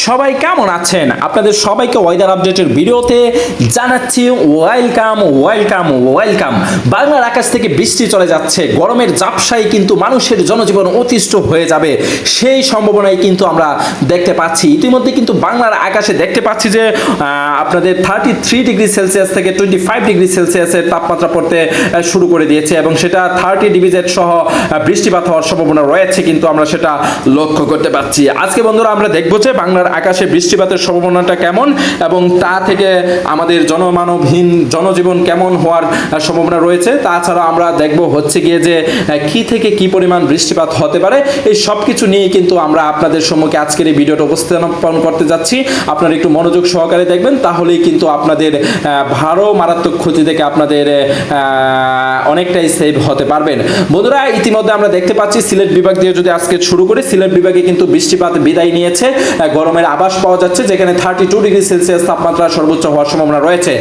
সবাই কেমন আছেন? আপনাদের সবাইকে ওয়েদার আপডেটের ভিডিওতে জানাচ্ছি ওয়েলকাম। বাংলার আকাশ থেকে বৃষ্টি চলে যাচ্ছে, গরমের ঝাপসায় কিন্তু মানুষের জনজীবন অতিষ্ঠ হয়ে যাবে সেই সম্ভাবনাই কিন্তু আমরা দেখতে পাচ্ছি। ইতিমধ্যে কিন্তু বাংলার আকাশে দেখতে পাচ্ছি যে আপনাদের 33 ডিগ্রি সেলসিয়াস থেকে 25 ডিগ্রি সেলসিয়াসের তাপমাত্রা পড়তে শুরু করে দিয়েছে এবং সেটা 30 ডিভিজেড সহ বৃষ্টিপাত হওয়ার সম্ভাবনা রয়েছে, কিন্তু আমরা সেটা লক্ষ্য করতে পারছি। আজকে বন্ধুরা আমরা দেখব যে বাংলার আকাশে বৃষ্টিপাতের সম্ভাবনাটা কেমন এবং তা থেকে আমাদের জনমানবহীন জনজীবন কেমন হওয়ার সম্ভাবনা রয়েছে। তাছাড়া আমরা দেখব হচ্ছে গিয়ে যে কি থেকে কি পরিমাণ বৃষ্টিপাত হতে পারে। এই সব কিছু নিয়ে কিন্তু আমরা আপনাদের সম্মুখে আজকের এই ভিডিওটা উপস্থাপন করতে যাচ্ছি। আপনারা একটু মনোযোগ সহকারে দেখবেন, তাহলেই কিন্তু আপনাদের ভালো মারাত্মক ক্ষতি থেকে আপনাদের অনেকটাই সেভ হতে পারবেন। বন্ধুরা ইতিমধ্যে আমরা দেখতে পাচ্ছি সিলেট বিভাগ দিয়ে যদি আজকে শুরু করি, সিলেট বিভাগে কিন্তু বৃষ্টিপাত বিদায় নিয়েছে, গরমের আভাস পাওয়া যাচ্ছে, যেখানে 32 ডিগ্রি সেলসিয়াস তাপমাত্রা সর্বোচ্চ হওয়ার সম্ভাবনা রয়েছে।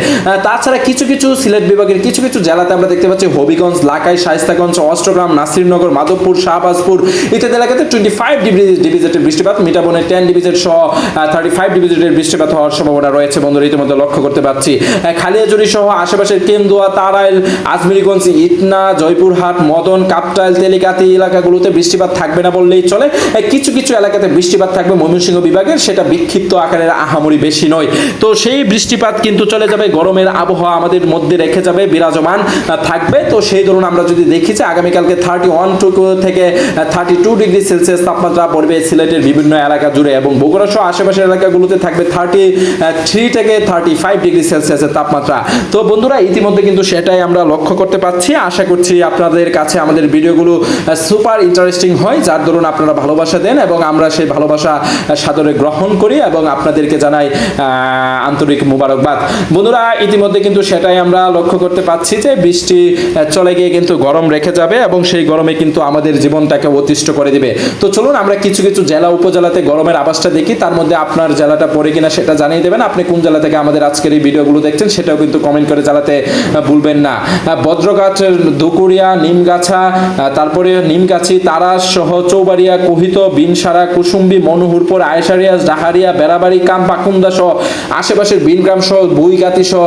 তাছাড়া কিছু সিলেট বিভাগের কিছু জেলাতে আমরা দেখতে পাচ্ছি হবিগঞ্জ, লাখাই, শায়েস্তাগঞ্জ, অষ্টগ্রাম, নাসিরনগর, মাধবপুর, শাহবাজপুর ইত্যাদি এলাকাতে 25 ডিগ্রি ডিভিজেটের বৃষ্টিপাত, মিঠাবনে 10 ডিভিজেট সহ 35 ডিভিজেটের বৃষ্টিপাত হওয়ার সম্ভাবনা রয়েছে। বন্ধুরা ইতিমধ্যে লক্ষ্য করতে পারছি খালিয়াজুড়ি সহ আশেপাশের কেন্দুয়া, তারাইল, আজমিরিগঞ্জ, ইটনা, জয়পুরহাট, মদন, কাপ্তাইল, তেলিকাতি এলাকাগুলোতে বৃষ্টিপাত থাকবে না বললেই চলে। কিছু এলাকাতে বৃষ্টিপাত থাকবে ময়মনসিংহ বিভাগের, সেটা বিক্ষিপ্ত আকারের, আহামরি বেশি নয়। তো সেই বৃষ্টিপাত কিন্তু চলে যাবে, গরমের আবহাওয়া আমাদের মধ্যে রেখে যাবে, বিরাজমান থাকবে। তো সেই ধরুন আমরা যদি দেখি যে আগামীকালকে 31 থেকে 32 ডিগ্রি সেলসিয়াস তাপমাত্রা পড়বে সিলেটের বিভিন্ন এলাকা জুড়ে এবং বগুড়া সহ আশেপাশের এলাকাগুলোতে থাকবে 33 থেকে 35 ডিগ্রি সেলসিয়াসের তাপমাত্রা। তো বন্ধুরা ইতিমধ্যে কিন্তু সেটাই আমরা লক্ষ্য করতে পাচ্ছি। আশা করছি আপনাদের কাছে আমাদের ভিডিওগুলো সুপার ইন্টারেস্টিং হয়, যার দরুন আপনারা ভালোবাসা দেন এবং আমরা সেই ভালোবাসা সাদরে গ্রহণ করি এবং আপনাদেরকে জানাই আন্তরিক মুবারকবাদ। বন্ধুরা ইতিমধ্যে কিন্তু সেটাই আমরা লক্ষ্য করতে পাচ্ছি যে বৃষ্টি চলে গিয়ে কিন্তু গরম রেখে যাবে এবং সেই গরমে কিন্তু আমাদের জীবনটাকে অতিষ্ঠ করে দিবে। তো চলুন আমরা কিছু জেলা উপজেলাতে গরমের আভাসটা দেখি, তার মধ্যে আপনার জেলাটা পড়ে কিনা সেটা জানিয়ে দেবেন। আপনি কোন জেলা থেকে আমাদের আজকের এই ভিডিওগুলো দেখছেন সেটাও কিন্তু কমেন্ট করে জানাতে ভুলবেন না। বজ্রগাছ, দুকুরিয়া, নিমগাছা, তারপরে নিমগাছি, তারাস সহ চৌবাড়িয়া, কোহিত, বিনসারা, কুসুম্বি, মনোহরপুর, আয়সারিয়া, ডাহারিয়া, বেড়াবাড়ি, কামপাকুন্দা সহ আশেপাশের বিনগ্রাম সহ বুইগাতি সহ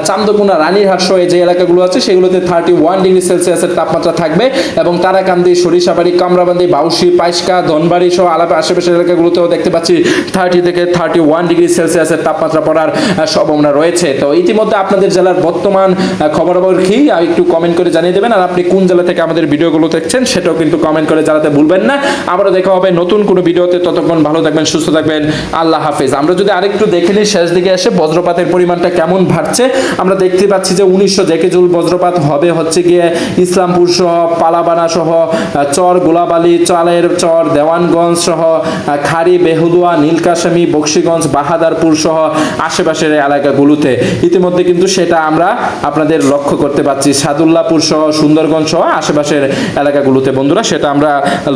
চান্দকুনা, রানীরহাট সহ যে এলাকাগুলো আছে সেগুলোতে 31 ডিগ্রি সেলসিয়াসের তাপমাত্রা থাকবে এবং তারাকান্দি, সরিষাবাড়ি, কামরাবান্দি, বাউসি, পাইসকা, ধনবাড়ি সহ আশেপাশের এলাকাগুলোতেও দেখতে পাচ্ছি 30 থেকে 31 ডিগ্রি সেলসিয়াসের তাপমাত্রা পড়ার সম্ভাবনা রয়েছে। তো ইতিমধ্যে আপনাদের জেলার বর্তমান খবরাখবর কি একটু কমেন্ট করে জানিয়ে দেবেন, আর আপনি কোন জেলা থেকে আমাদের ভিডিওগুলো দেখছেন সেটাও কিন্তু কমেন্ট করে জানাতে ভুলবেন না। আবারও দেখা হবে নতুন কোনো ভিডিওতে, ততক্ষণ ভালো থাকবেন, সুস্থ থাকবেন, আল্লাহ হাফেজ। আমরা যদি আরেকটু দেখে নিই শেষ দিকে এসে বজ্রপাতের পরিমাণটা কেমন বাড়ছে, আমরা দেখতে পাচ্ছি যে 1900 জেকেজুল বজ্রপাত হবে হচ্ছে গিয়ে ইসলামপুর সহ পালাবানা সহ চর, গোলাবালি, চালের চর, দেওয়ানগঞ্জ সহ খাড়ি, বেহুদুয়া, নীলকাশামী, বক্সিগঞ্জ, বাহাদারপুর সহ আশেপাশের এলাকাগুলোতে ইতিমধ্যে কিন্তু সেটা আমরা আপনাদের লক্ষ্য করতে পাচ্ছি। সাদুল্লাপুর সহ সুন্দরগঞ্জ সহ আশেপাশের এলাকাগুলোতে বন্ধুরা সেটা আমরা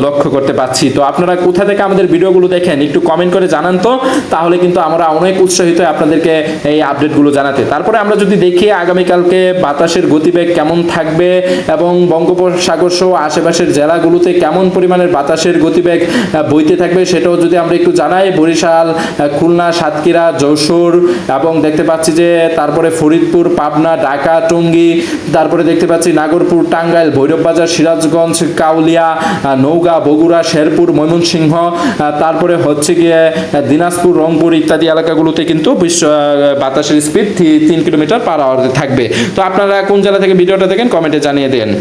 লক্ষ্য করতে পাচ্ছি। তো আপনারা কোথা থেকে আমাদের ভিডিওগুলো দেখেন একটু কমেন্ট করে জানান তো, তাহলে কিন্তু আমরা অনেক উৎসাহিত আপনাদেরকে এই আপডেটগুলো জানাতে। তারপরে আমরা যদি দেখি আগামীকালকে বাতাসের গতিবেগ কেমন থাকবে এবং বঙ্গোপসাগর সহ আশেপাশের জেলাগুলোতে কেমন পরিমাণের বাতাসের গতিবেগ বইতে থাকবে সেটাও যদি আমরা একটু জানাই। বরিশাল, খুলনা, সাতক্ষীরা, যশোর এবং দেখতে পাচ্ছি যে তারপরে ফরিদপুর, পাবনা, ঢাকা, টঙ্গী, তারপরে দেখতে পাচ্ছি নাগরপুর, টাঙ্গাইল, ভৈরববাজার, সিরাজগঞ্জ, কাউলিয়া, নওগাঁ, বগুড়া, শেরপুর, ময়মনসিংহ, তারপরে হচ্ছে গিয়ে দিনাজপুর, রংপুর ইত্যাদি এলাকাগুলোতে কিন্তু বাতাসের স্পিড 3 কিলোমিটার পার আওয়ারে থাকবে। তো আপনারা কোন জেলা থেকে ভিডিওটা দেখেন কমেন্টে জানিয়ে দেন।